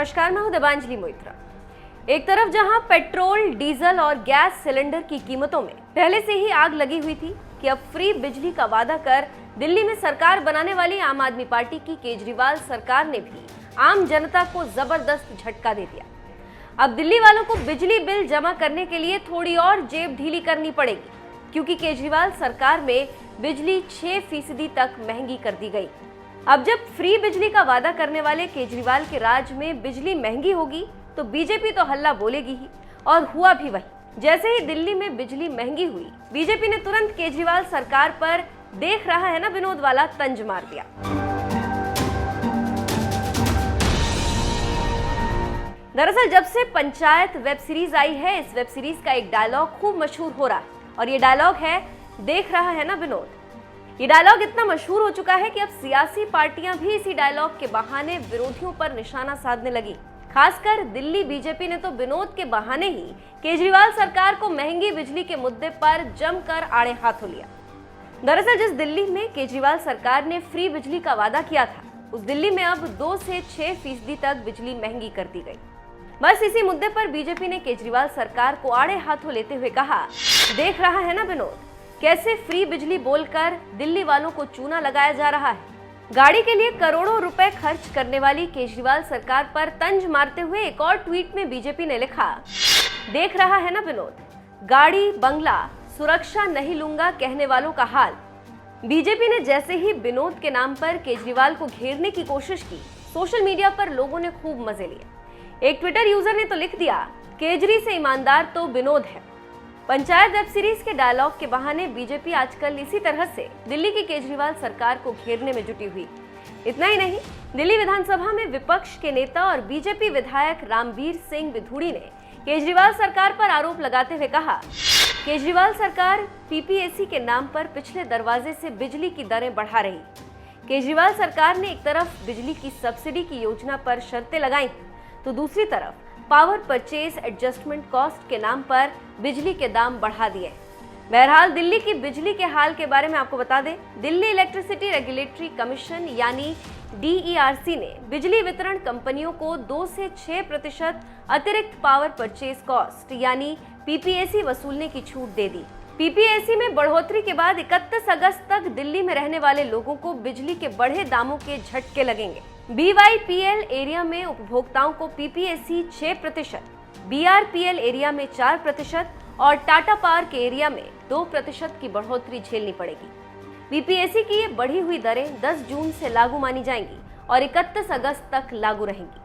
नमस्कार, मैं हूं देवांजलि मोइत्रा। एक तरफ जहां पेट्रोल, डीजल और गैस सिलेंडर की कीमतों में पहले से ही आग लगी हुई थी कि अब फ्री बिजली का वादा कर दिल्ली में सरकार बनाने वाली आम आदमी पार्टी की केजरीवाल सरकार ने भी आम जनता को जबरदस्त झटका दे दिया। अब दिल्ली वालों को बिजली बिल जमा करने के लिए थोड़ी और जेब ढीली करनी पड़ेगी, क्योंकि केजरीवाल सरकार में बिजली 6% तक महंगी कर दी गई। अब जब फ्री बिजली का वादा करने वाले केजरीवाल के राज में बिजली महंगी होगी तो बीजेपी तो हल्ला बोलेगी ही, और हुआ भी वही। जैसे ही दिल्ली में बिजली महंगी हुई, बीजेपी ने तुरंत केजरीवाल सरकार पर देख रहा है ना विनोद वाला तंज मार दिया। दरअसल जब से पंचायत वेब सीरीज आई है, इस वेब सीरीज का एक डायलॉग खूब मशहूर हो रहा है, और ये डायलॉग है, देख रहा है ना विनोद। ये डायलॉग इतना मशहूर हो चुका है कि अब सियासी पार्टियां भी इसी डायलॉग के बहाने विरोधियों पर निशाना साधने लगी। खासकर दिल्ली बीजेपी ने तो विनोद के बहाने ही केजरीवाल सरकार को महंगी बिजली के मुद्दे पर जमकर आड़े हाथों लिया। दरअसल जिस दिल्ली में केजरीवाल सरकार ने फ्री बिजली का वादा किया था, उस दिल्ली में अब 2 से 6% तक बिजली महंगी कर दी गई। बस इसी मुद्दे पर बीजेपी ने केजरीवाल सरकार को आड़े हाथों लेते हुए कहा, देख रहा है ना विनोद, कैसे फ्री बिजली बोलकर दिल्ली वालों को चूना लगाया जा रहा है। गाड़ी के लिए करोड़ों रुपए खर्च करने वाली केजरीवाल सरकार पर तंज मारते हुए एक और ट्वीट में बीजेपी ने लिखा, देख रहा है ना विनोद, गाड़ी, बंगला, सुरक्षा नहीं लूंगा कहने वालों का हाल। बीजेपी ने जैसे ही विनोद के नाम पर केजरीवाल को घेरने की कोशिश की, सोशल मीडिया पर लोगों ने खूब मजे लिए। एक ट्विटर यूजर ने तो लिख दिया, केजरी से ईमानदार तो विनोद है। पंचायत वेब सीरीज के डायलॉग के बहाने बीजेपी आजकल इसी तरह से दिल्ली की केजरीवाल सरकार को घेरने में जुटी हुई। इतना ही नहीं, दिल्ली विधानसभा में विपक्ष के नेता और बीजेपी विधायक रामवीर सिंह विधूड़ी ने केजरीवाल सरकार पर आरोप लगाते हुए कहा, केजरीवाल सरकार पीपीएसी के नाम पर पिछले दरवाजे से बिजली की दरें बढ़ा रही। केजरीवाल सरकार ने एक तरफ बिजली की सब्सिडी की योजना पर शर्तें लगाई, तो दूसरी तरफ पावर परचेज एडजस्टमेंट कॉस्ट के नाम पर बिजली के दाम बढ़ा दिए। बहरहाल दिल्ली की बिजली के हाल के बारे में आपको बता दें, दिल्ली इलेक्ट्रिसिटी रेगुलेटरी कमीशन यानी DERC ने बिजली वितरण कंपनियों को 2 से 6% अतिरिक्त पावर परचेज कॉस्ट यानी PPAC वसूलने की छूट दे दी। PPAC में बढ़ोतरी के बाद 31 अगस्त तक दिल्ली में रहने वाले लोगों को बिजली के बढ़े दामों के झटके लगेंगे। BYPL एरिया में उपभोक्ताओं को PPAC 6%, BRPL एरिया में 4% और टाटा पावर के एरिया में 2% की बढ़ोतरी झेलनी पड़ेगी। PPAC की ये बढ़ी हुई दरें 10 जून से लागू मानी जाएंगी और 31 अगस्त तक लागू रहेंगी।